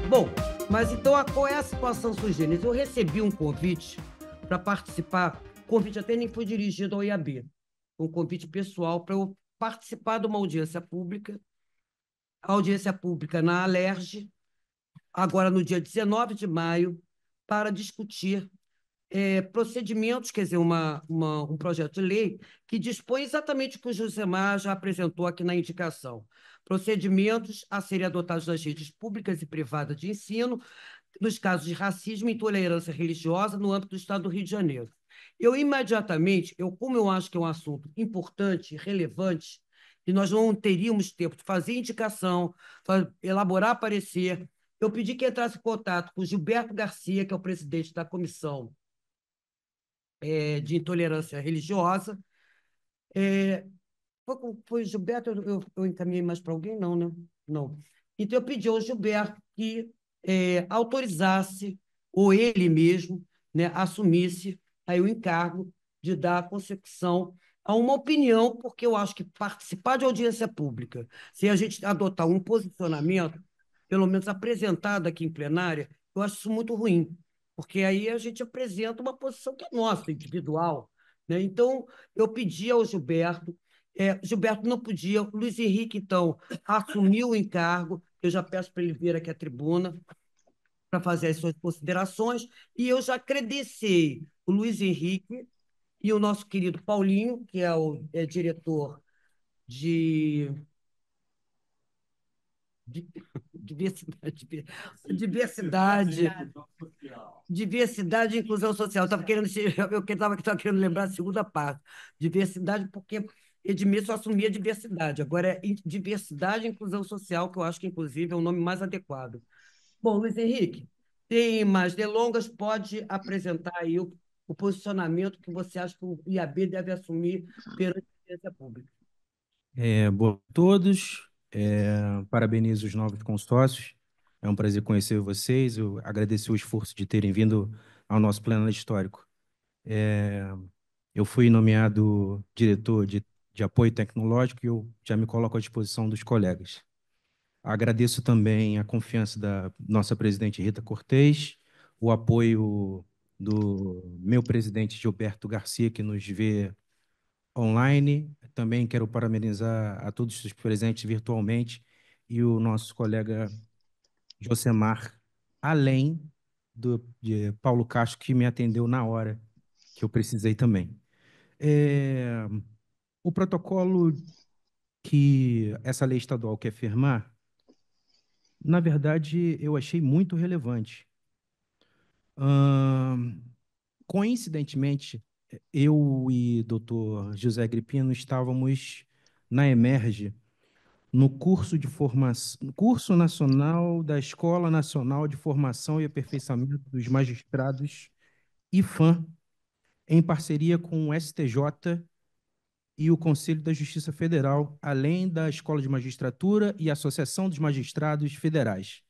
Bom, mas então qual é a situação sui generis? Eu recebi um convite para participar, o convite até nem foi dirigido ao IAB, um convite pessoal para eu participar de uma audiência pública na Alerj, agora no dia 19 de maio, para discutir procedimentos, quer dizer, um projeto de lei que dispõe exatamente o que o Josemar já apresentou aqui na indicação. Procedimentos a serem adotados nas redes públicas e privadas de ensino, nos casos de racismo e intolerância religiosa no âmbito do Estado do Rio de Janeiro. Eu imediatamente, como eu acho que é um assunto importante, relevante, e nós não teríamos tempo de fazer indicação, elaborar parecer, eu pedi que entrasse em contato com o Gilberto Garcia, que é o presidente da comissão de intolerância religiosa. É, foi o Gilberto, eu encaminhei mais para alguém? Não, né? Não. Então, eu pedi ao Gilberto que autorizasse, ou ele mesmo, né, assumisse aí o encargo de dar consecução a uma opinião, porque eu acho que participar de audiência pública, se a gente adotar um posicionamento, pelo menos apresentado aqui em plenária, eu acho isso muito ruim, porque aí a gente apresenta uma posição que é nossa, individual, né? Então, eu pedi ao Gilberto, Gilberto não podia, Luiz Henrique, então, assumiu o encargo, eu já peço para ele vir aqui à tribuna para fazer as suas considerações, e eu já credenciei o Luiz Henrique e o nosso querido Paulinho, que é o diretor de, de diversidade, diversidade e inclusão social. Eu estava querendo lembrar a segunda parte. Diversidade, porque Edmilson assumia diversidade. Agora é diversidade e inclusão social, que eu acho que, inclusive, é o nome mais adequado. Bom, Luiz Henrique, tem mais delongas, pode apresentar aí o posicionamento que você acha que o IAB deve assumir perante a audiência pública. Boa a todos. Parabenizo os novos consórcios. É um prazer conhecer vocês. Eu agradeço o esforço de terem vindo ao nosso plenário histórico. Eu fui nomeado diretor de apoio tecnológico e eu já me coloco à disposição dos colegas. Agradeço também a confiança da nossa presidente Rita Cortez, o apoio do meu presidente Gilberto Garcia, que nos vê online. Também quero parabenizar a todos os presentes virtualmente e o nosso colega Josemar, além de Paulo Castro, que me atendeu na hora que eu precisei também. É, o protocolo que essa lei estadual quer firmar, na verdade, eu achei muito relevante. Ahn, Coincidentemente, eu e doutor José Agripino estávamos na Emerge, no curso nacional da Escola Nacional de Formação e Aperfeiçoamento dos Magistrados, IFAM, em parceria com o STJ e o Conselho da Justiça Federal, além da Escola de Magistratura e Associação dos Magistrados Federais.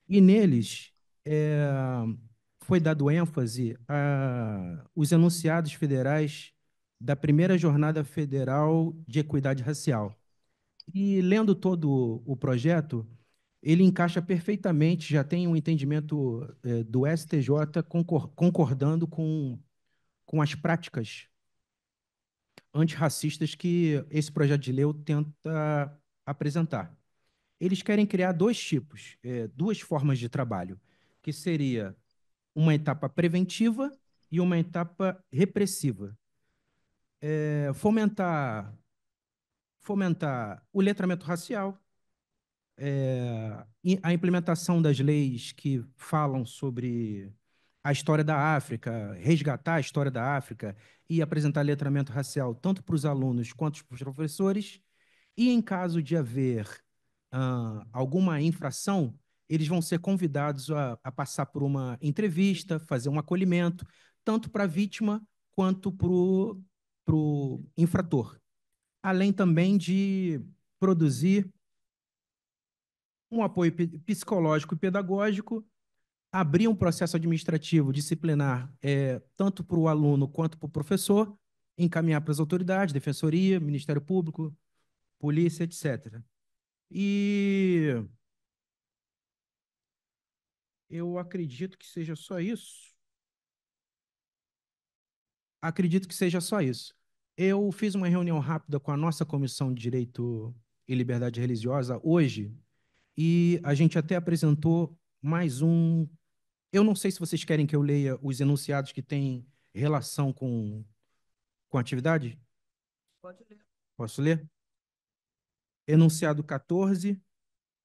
E neles é, foi dado ênfase aos enunciados federais da primeira Jornada Federal de Equidade Racial. E lendo todo o projeto, ele encaixa perfeitamente, já tem um entendimento do STJ concordando com as práticas antirracistas que esse projeto de lei tenta apresentar. Eles querem criar dois tipos, duas formas de trabalho, que seria uma etapa preventiva e uma etapa repressiva. Fomentar o letramento racial, a implementação das leis que falam sobre a história da África, resgatar a história da África e apresentar letramento racial tanto para os alunos quanto para os professores. E em caso de haver alguma infração, eles vão ser convidados a passar por uma entrevista, fazer um acolhimento, tanto para a vítima quanto para o infrator. Além também de produzir um apoio psicológico e pedagógico, abrir um processo administrativo disciplinar, tanto para o aluno quanto para o professor, encaminhar para as autoridades, defensoria, Ministério Público, polícia, etc. E Eu acredito que seja só isso. Acredito que seja só isso. Eu fiz uma reunião rápida com a nossa Comissão de Direito e Liberdade Religiosa hoje e a gente até apresentou mais um. Eu não sei se vocês querem que eu leia os enunciados que têm relação com a atividade. Pode ler. Posso ler? Enunciado 14.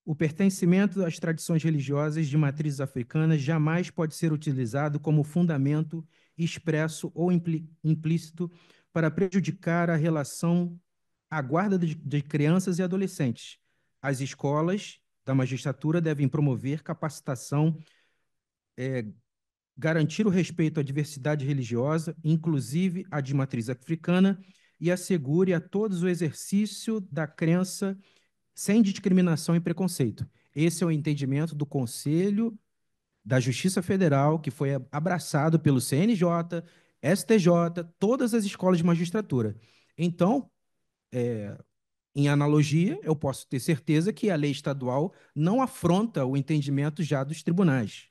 O pertencimento às tradições religiosas de matrizes africanas jamais pode ser utilizado como fundamento expresso ou implícito para prejudicar a relação à guarda de crianças e adolescentes. As escolas da magistratura devem promover capacitação, garantir o respeito à diversidade religiosa, inclusive a de matriz africana, e assegure a todos o exercício da crença sem discriminação e preconceito. Esse é o entendimento do Conselho da Justiça Federal, que foi abraçado pelo CNJ, STJ, todas as escolas de magistratura. Então, em analogia, eu posso ter certeza que a lei estadual não afronta o entendimento já dos tribunais.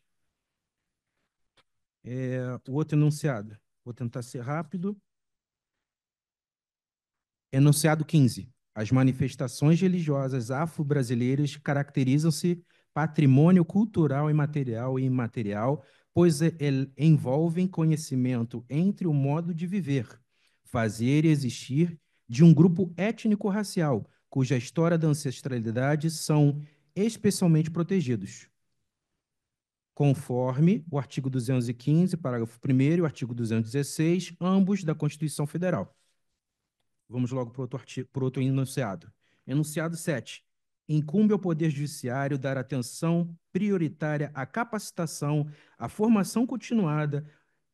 O outro enunciado, vou tentar ser rápido. Enunciado 15. As manifestações religiosas afro-brasileiras caracterizam-se patrimônio cultural imaterial e imaterial, pois envolvem conhecimento entre o modo de viver, fazer e existir de um grupo étnico-racial, cuja história da ancestralidade são especialmente protegidos, conforme o artigo 215, parágrafo 1º, e o artigo 216, ambos da Constituição Federal. Vamos logo para outro artigo, para outro enunciado. Enunciado 7. Incumbe ao Poder Judiciário dar atenção prioritária à capacitação, à formação continuada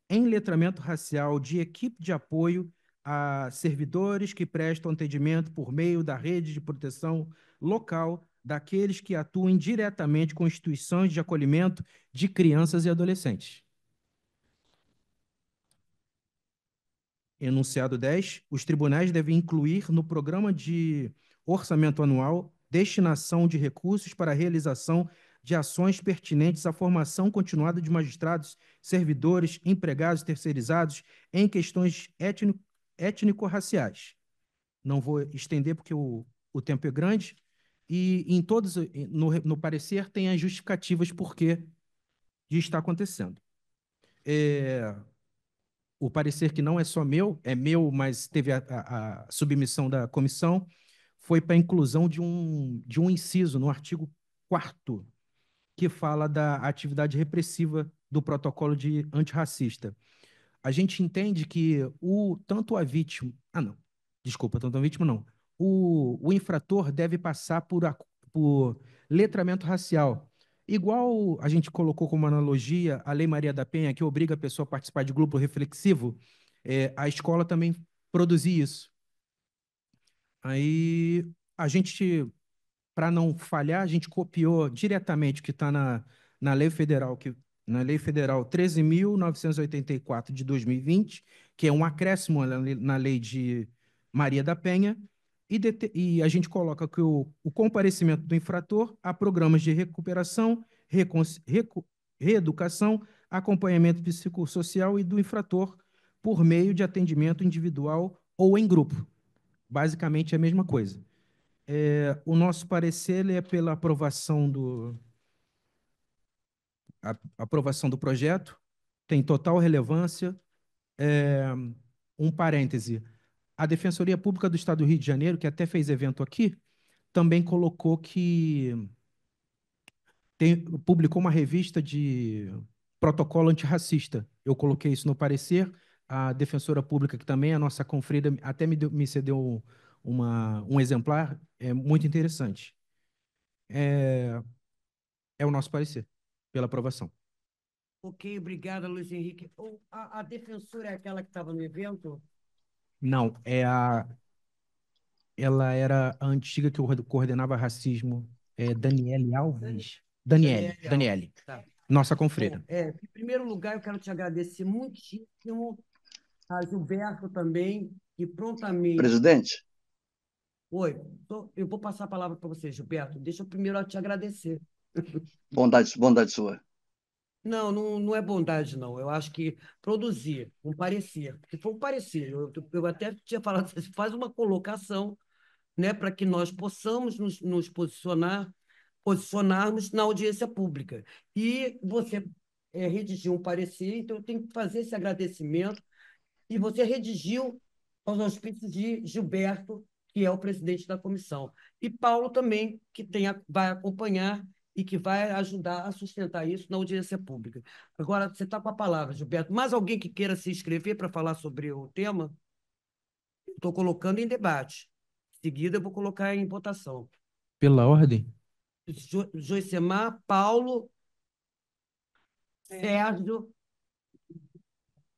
em letramento racial de equipe de apoio a servidores que prestam atendimento por meio da rede de proteção local daqueles que atuem diretamente com instituições de acolhimento de crianças e adolescentes. Enunciado 10, os tribunais devem incluir no programa de orçamento anual destinação de recursos para a realização de ações pertinentes à formação continuada de magistrados, servidores, empregados terceirizados em questões étnico-raciais. Não vou estender porque o tempo é grande, e em todos, no parecer, tem as justificativas por que isso está acontecendo. O parecer que não é só meu, é meu, mas teve a submissão da comissão, foi para a inclusão de um inciso no artigo 4º, que fala da atividade repressiva do protocolo de antirracista. A gente entende que tanto a vítima. Ah, não. Desculpa, tanto a vítima não. O infrator deve passar por letramento racial. Igual a gente colocou como analogia a Lei Maria da Penha, que obriga a pessoa a participar de grupo reflexivo, a escola também produzir isso. Aí a gente, para não falhar, a gente copiou diretamente o que está na lei federal, na lei federal 13.984 de 2020, que é um acréscimo na lei de Maria da Penha, e a gente coloca que o comparecimento do infrator a programas de recuperação, reeducação, acompanhamento psicossocial e do infrator por meio de atendimento individual ou em grupo. Basicamente é a mesma coisa. O nosso parecer é pela aprovação do projeto, tem total relevância. É, um parêntese, a Defensoria Pública do Estado do Rio de Janeiro, que até fez evento aqui, também colocou que publicou uma revista de protocolo antirracista. Eu coloquei isso no parecer. A Defensora Pública, que também é a nossa confrida, até me cedeu um exemplar, é muito interessante. É o nosso parecer, pela aprovação. Ok, obrigada, Luiz Henrique. A defensora é aquela que estava no evento? Não, ela era a antiga que coordenava racismo, Daniele Alves. Daniele Alves. Daniele, Tá. nossa Bom, confreira. em primeiro lugar, eu quero te agradecer muitíssimo, a Gilberto também, que prontamente. Presidente, Oi, eu vou passar a palavra para você, Gilberto. Deixa eu primeiro te agradecer. bondade sua. Não, não, não é bondade, não. Eu acho que produzir um parecer, se for um parecer, eu até tinha falado, assim, faz uma colocação, né, para que nós possamos nos posicionarmos na audiência pública. E você redigiu um parecer, então eu tenho que fazer esse agradecimento. E você redigiu aos auspícios de Gilberto, que é o presidente da comissão. E Paulo também, que vai acompanhar e que vai ajudar a sustentar isso na audiência pública. Agora, você está com a palavra, Gilberto. Mais alguém que queira se inscrever para falar sobre o tema? Estou colocando em debate. Em seguida, eu vou colocar em votação. Pela ordem? Joicemar, Paulo, Sérgio.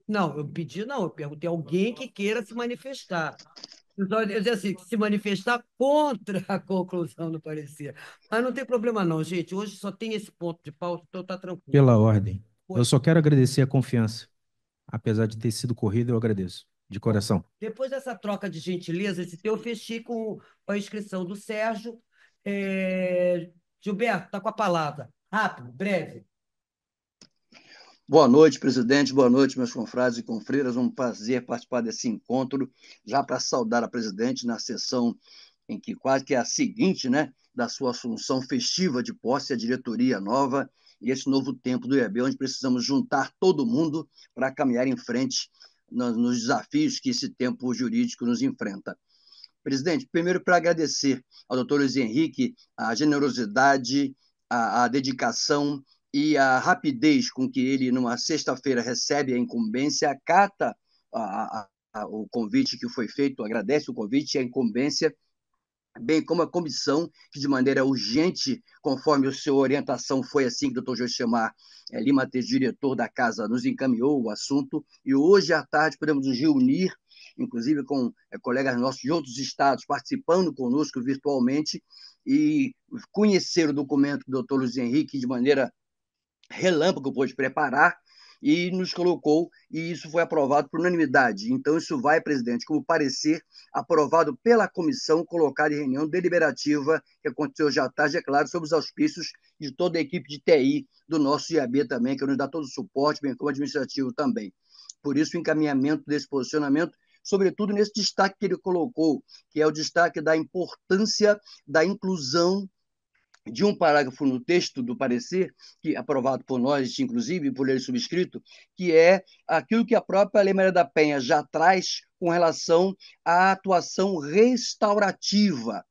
Não, eu pedi, não, eu perguntei alguém que queira se manifestar. Então, eu dizer assim, se manifestar contra a conclusão do parecer. Mas não tem problema, não, gente. Hoje só tem esse ponto de pauta, então está tranquilo. Pela ordem. Eu Foi. só quero agradecer a confiança. Apesar de ter sido corrido, eu agradeço. De Bom, coração. depois dessa troca de gentileza, esse teu, eu fechei com a inscrição do Sérgio. Gilberto, está com a palavra. Rápido, breve. Boa noite, presidente. Boa noite, meus confrades e confreiras. Um prazer participar desse encontro, já para saudar a presidente na sessão em que quase que é a seguinte, né, da sua assunção festiva de posse, a diretoria nova e esse novo tempo do IAB, onde precisamos juntar todo mundo para caminhar em frente nos desafios que esse tempo jurídico nos enfrenta. Presidente, primeiro para agradecer ao doutor Luiz Henrique a generosidade, a dedicação e a rapidez com que ele, numa sexta-feira, recebe a incumbência, acata o convite que foi feito, agradece o convite e a incumbência, bem como a comissão, que de maneira urgente, conforme a sua orientação, foi assim que o doutor Josemar Lima, diretor da casa, nos encaminhou o assunto, e hoje à tarde podemos nos reunir, inclusive com colegas nossos de outros estados, participando conosco virtualmente, e conhecer o documento do doutor Luiz Henrique de maneira relâmpago pôde preparar e nos colocou, e isso foi aprovado por unanimidade. Então, isso vai, presidente, como parecer aprovado pela comissão, colocado em reunião deliberativa, que aconteceu já à tarde, é claro, sob os auspícios de toda a equipe de TI do nosso IAB também, que nos dá todo o suporte, bem como administrativo também. Por isso, o encaminhamento desse posicionamento, sobretudo nesse destaque que ele colocou, que é o destaque da importância da inclusão de um parágrafo no texto do parecer, que aprovado por nós, inclusive, por ele subscrito, que é aquilo que a própria Lei Maria da Penha já traz com relação à atuação restaurativa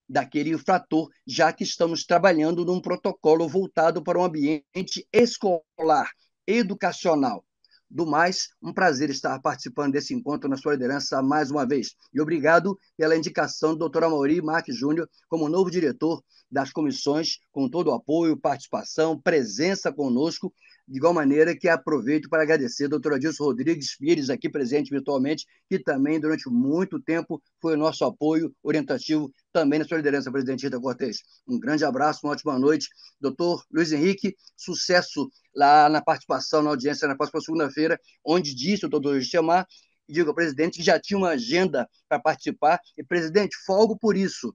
daquele infrator, já que estamos trabalhando num protocolo voltado para um ambiente escolar, educacional. Do mais, um prazer estar participando desse encontro na sua liderança mais uma vez. E obrigado pela indicação do doutor Amaury Marques Júnior como novo diretor das comissões, com todo o apoio, participação, presença conosco, de igual maneira que aproveito para agradecer ao doutor Adilson Rodrigues Pires, aqui presente virtualmente, que também, durante muito tempo, foi o nosso apoio orientativo também na sua liderança, presidente Rita Cortes. Um grande abraço, uma ótima noite. Doutor Luiz Henrique, sucesso lá na participação, na audiência, na próxima segunda-feira, onde disse o doutor chamar, e digo ao presidente que já tinha uma agenda para participar, e presidente, folgo por isso,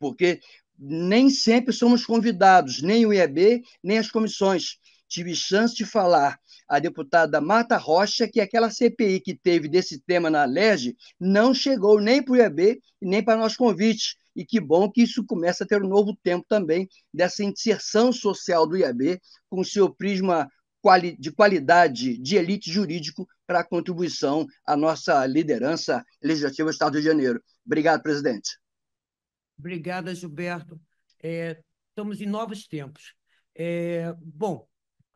porque nem sempre somos convidados, nem o IEB, nem as comissões. Tive chance de falar a deputada Marta Rocha que aquela CPI que teve desse tema na LERJ não chegou nem para o IEB, nem para nosso convite. E que bom que isso começa a ter um novo tempo também dessa inserção social do IAB com o seu prisma de qualidade de elite jurídico para a contribuição à nossa liderança legislativa do Estado do Rio de Janeiro. Obrigado, presidente. Obrigada, Gilberto. Estamos em novos tempos. Bom,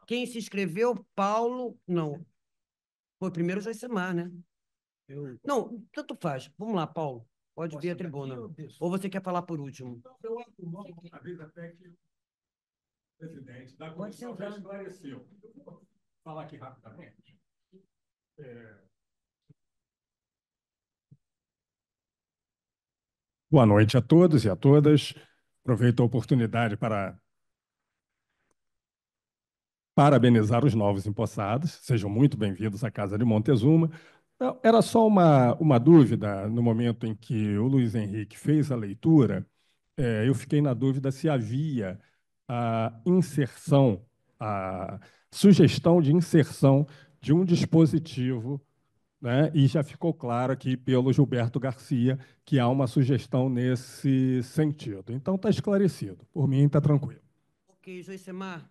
quem se inscreveu? Paulo. Não, foi primeiro o Joicemar, né? Não, tanto faz. Vamos lá, Paulo. Pode vir à tribuna. Ou você quer falar por último? Eu acho uma vez até que o presidente da comissão já esclareceu. Eu vou falar aqui rapidamente. Boa noite a todos e a todas. Aproveito a oportunidade para parabenizar os novos empossados. Sejam muito bem-vindos à Casa de Montezuma. Era só uma dúvida no momento em que o Luiz Henrique fez a leitura. Eu fiquei na dúvida se havia a inserção sugestão de inserção de um dispositivo, né? E já ficou claro aqui pelo Gilberto Garcia que há uma sugestão nesse sentido. Então, está esclarecido. Por mim, está tranquilo. Ok, Joicemar.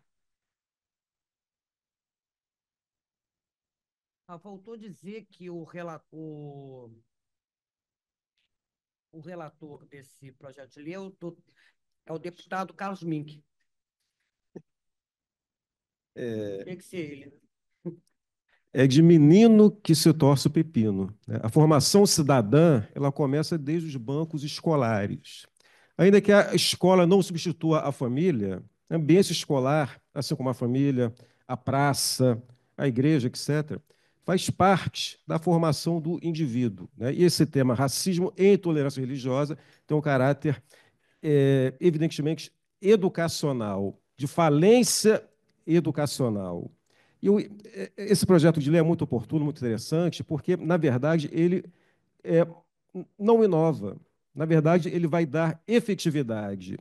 Faltou dizer que o relator desse projeto de lei é o deputado Carlos Mink. Tem que ser ele. É de menino que se torce o pepino, né? A formação cidadã, ela começa desde os bancos escolares. Ainda que a escola não substitua a família, o ambiente escolar, assim como a família, a praça, a igreja, etc., faz parte da formação do indivíduo, né? E esse tema, racismo e intolerância religiosa, tem um caráter, evidentemente, educacional, de falência educacional. Esse projeto de lei é muito oportuno, muito interessante, porque, na verdade, ele é, não inova. Na verdade, ele vai dar efetividade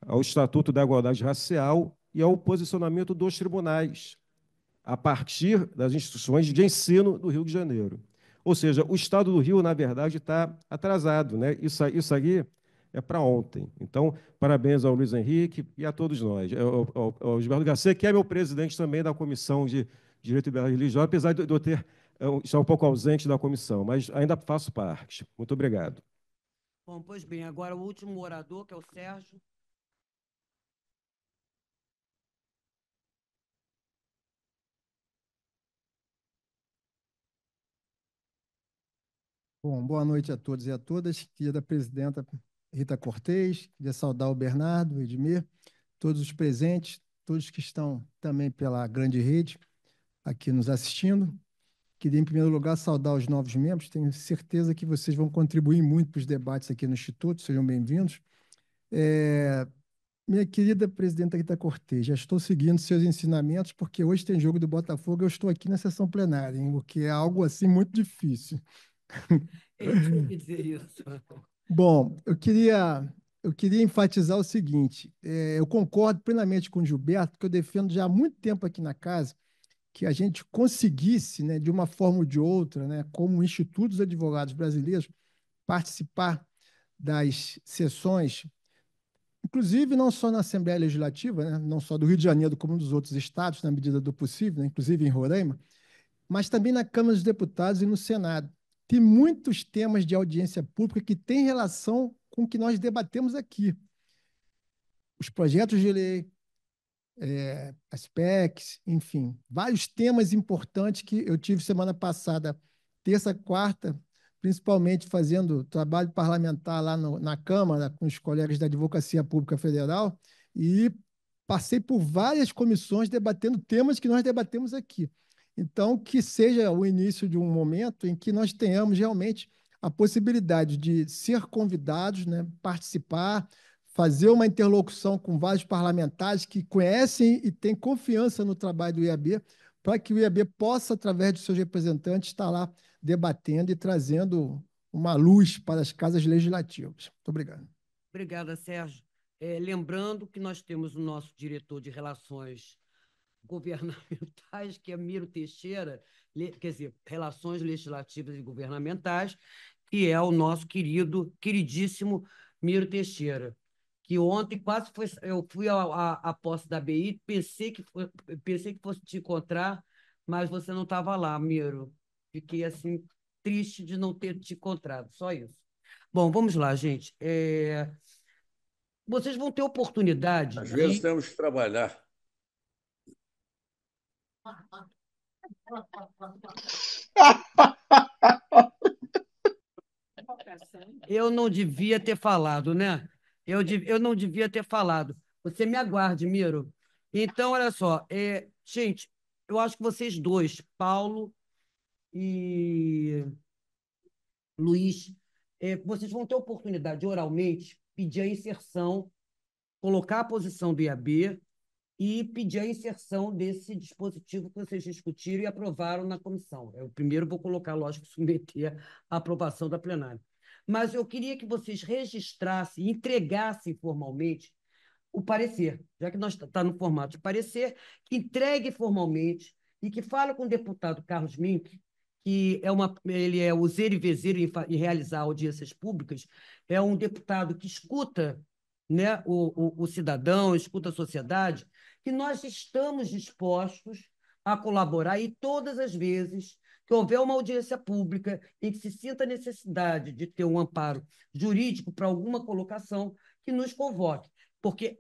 ao Estatuto da Igualdade Racial e ao posicionamento dos tribunais, a partir das instituições de ensino do Rio de Janeiro. Ou seja, o Estado do Rio, na verdade, está atrasado, né? Isso aqui é para ontem. Então, parabéns ao Luiz Henrique e a todos nós. Ao Gilberto Garcia, que é meu presidente também da Comissão de Direito e Liberdade Religiosa, apesar de eu estar um pouco ausente da comissão, mas ainda faço parte. Muito obrigado. Bom, pois bem, agora o último orador, que é o Sérgio. Bom, boa noite a todos e a todas. Querida presidenta Rita Cortez, queria saudar o Bernardo, o Edmir, todos os presentes, todos que estão também pela grande rede aqui nos assistindo. Queria, em primeiro lugar, saudar os novos membros. Tenho certeza que vocês vão contribuir muito para os debates aqui no Instituto. Sejam bem-vindos. Minha querida presidenta Rita Cortez, já estou seguindo seus ensinamentos, porque hoje tem jogo do Botafogo, eu estou aqui na sessão plenária, hein, o que é algo assim muito difícil. Ele tinha que dizer isso. Bom, eu queria enfatizar o seguinte: eu concordo plenamente com o Gilberto, que eu defendo já há muito tempo aqui na casa, que a gente conseguisse, né, de uma forma ou de outra, né, como Instituto dos Advogados Brasileiros, participar das sessões, inclusive não só na Assembleia Legislativa, né, não só do Rio de Janeiro, como dos outros estados, na medida do possível, né, inclusive em Roraima, mas também na Câmara dos Deputados e no Senado. Tem muitos temas de audiência pública que têm relação com o que nós debatemos aqui. Os projetos de lei, as PECs, enfim, vários temas importantes que eu tive semana passada, terça, quarta, principalmente fazendo trabalho parlamentar lá na Câmara, com os colegas da Advocacia Pública Federal, e passei por várias comissões debatendo temas que nós debatemos aqui. Então, que seja o início de um momento em que nós tenhamos realmente a possibilidade de ser convidados, né, participar, fazer uma interlocução com vários parlamentares que conhecem e têm confiança no trabalho do IAB, para que o IAB possa, através de seus representantes, estar lá debatendo e trazendo uma luz para as casas legislativas. Muito obrigado. Obrigada, Sérgio. Lembrando que nós temos o nosso diretor de Relações Governamentais, que é Miro Teixeira, quer dizer, Relações Legislativas e Governamentais, que é o nosso queridíssimo Miro Teixeira, que ontem quase foi, eu fui à posse da BI, pensei que fosse te encontrar, mas você não estava lá, Miro. Fiquei assim triste de não ter te encontrado, só isso. Bom, vamos lá, gente. Vocês vão ter oportunidade Às vezes temos que trabalhar. Eu não devia ter falado, né? Eu não devia ter falado. Você me aguarde, Miro. Então, olha só. Gente, eu acho que vocês dois, Paulo e Luiz, vocês vão ter oportunidade de, oralmente, pedir a inserção, colocar a posição do IAB e pedir a inserção desse dispositivo que vocês discutiram e aprovaram na comissão. Eu primeiro vou colocar, lógico, submeter à aprovação da plenária. Mas eu queria que vocês registrassem, entregassem formalmente o parecer, já que nós está no formato de parecer, que entregue formalmente e que fale com o deputado Carlos Mink, que ele é useiro e vezeiro em realizar audiências públicas, é um deputado que escuta, né, o cidadão, escuta a sociedade, que nós estamos dispostos a colaborar e todas as vezes que houver uma audiência pública em que se sinta a necessidade de ter um amparo jurídico para alguma colocação, que nos convoque. Porque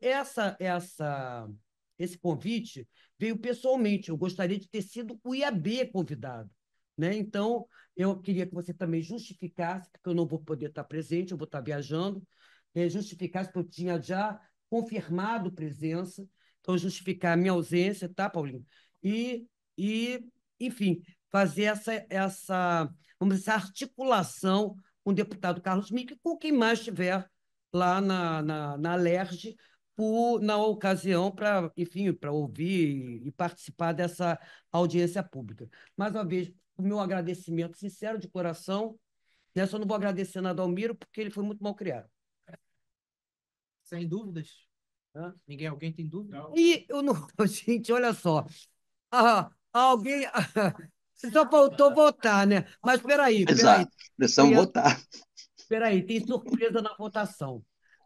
esse convite veio pessoalmente. Eu gostaria de ter sido o IAB convidado, né? Então, eu queria que você também justificasse, porque eu não vou poder estar presente, eu vou estar viajando, justificasse, porque eu tinha já confirmado presença, então justificar a minha ausência, tá, Paulinho? E enfim, fazer vamos dizer, essa articulação com o deputado Carlos Mink, com quem mais estiver lá na LERJ, na ocasião, para, enfim, para ouvir e participar dessa audiência pública. Mais uma vez, o meu agradecimento sincero de coração. Né? Só não vou agradecer nada ao Miro, porque ele foi muito mal criado. Sem dúvidas? Alguém tem dúvida? E eu não. Gente, olha só. Alguém. Só faltou votar, né? Mas espera aí. Exato, precisamos votar. Espera aí, tem surpresa na votação.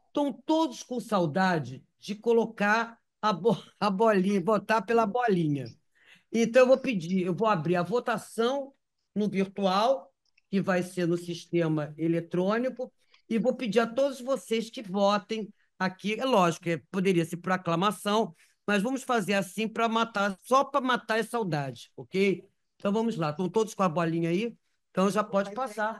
Estão todos com saudade de colocar a bolinha, votar pela bolinha. Então, eu vou abrir a votação no virtual, que vai ser no sistema eletrônico, e vou pedir a todos vocês que votem aqui. É lógico, poderia ser por aclamação, mas vamos fazer assim para matar, só para matar a saudade, ok? Então vamos lá, estão todos com a bolinha aí? Então já pode passar.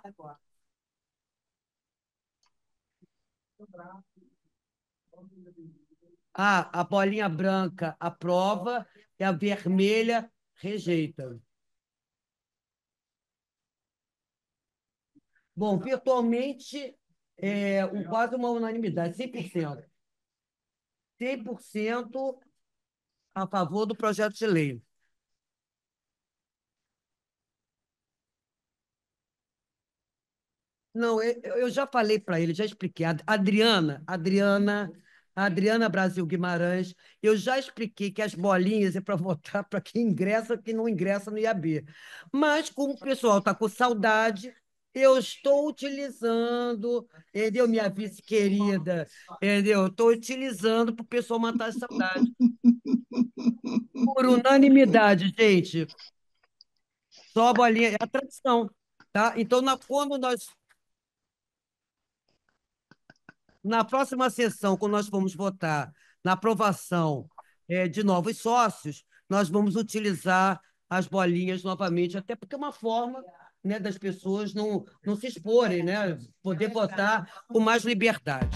A bolinha branca aprova e a vermelha rejeita. Bom, virtualmente, quase uma unanimidade, 100%. 100% a favor do projeto de lei. Não, eu já falei para ele, já expliquei. Adriana Brasil Guimarães, eu já expliquei que as bolinhas é para votar para quem ingressa, quem não ingressa no IAB. Mas, como o pessoal está com saudade, eu estou utilizando, entendeu, minha vice-querida? Entendeu? Estou utilizando para o pessoal matar a saudade. Por unanimidade, gente. Só a bolinha, é a tradição. Tá? Então, quando nós. Na próxima sessão, quando nós formos votar na aprovação de novos sócios, nós vamos utilizar as bolinhas novamente, até porque é uma forma, né, das pessoas não se exporem, né, poder votar com mais liberdade.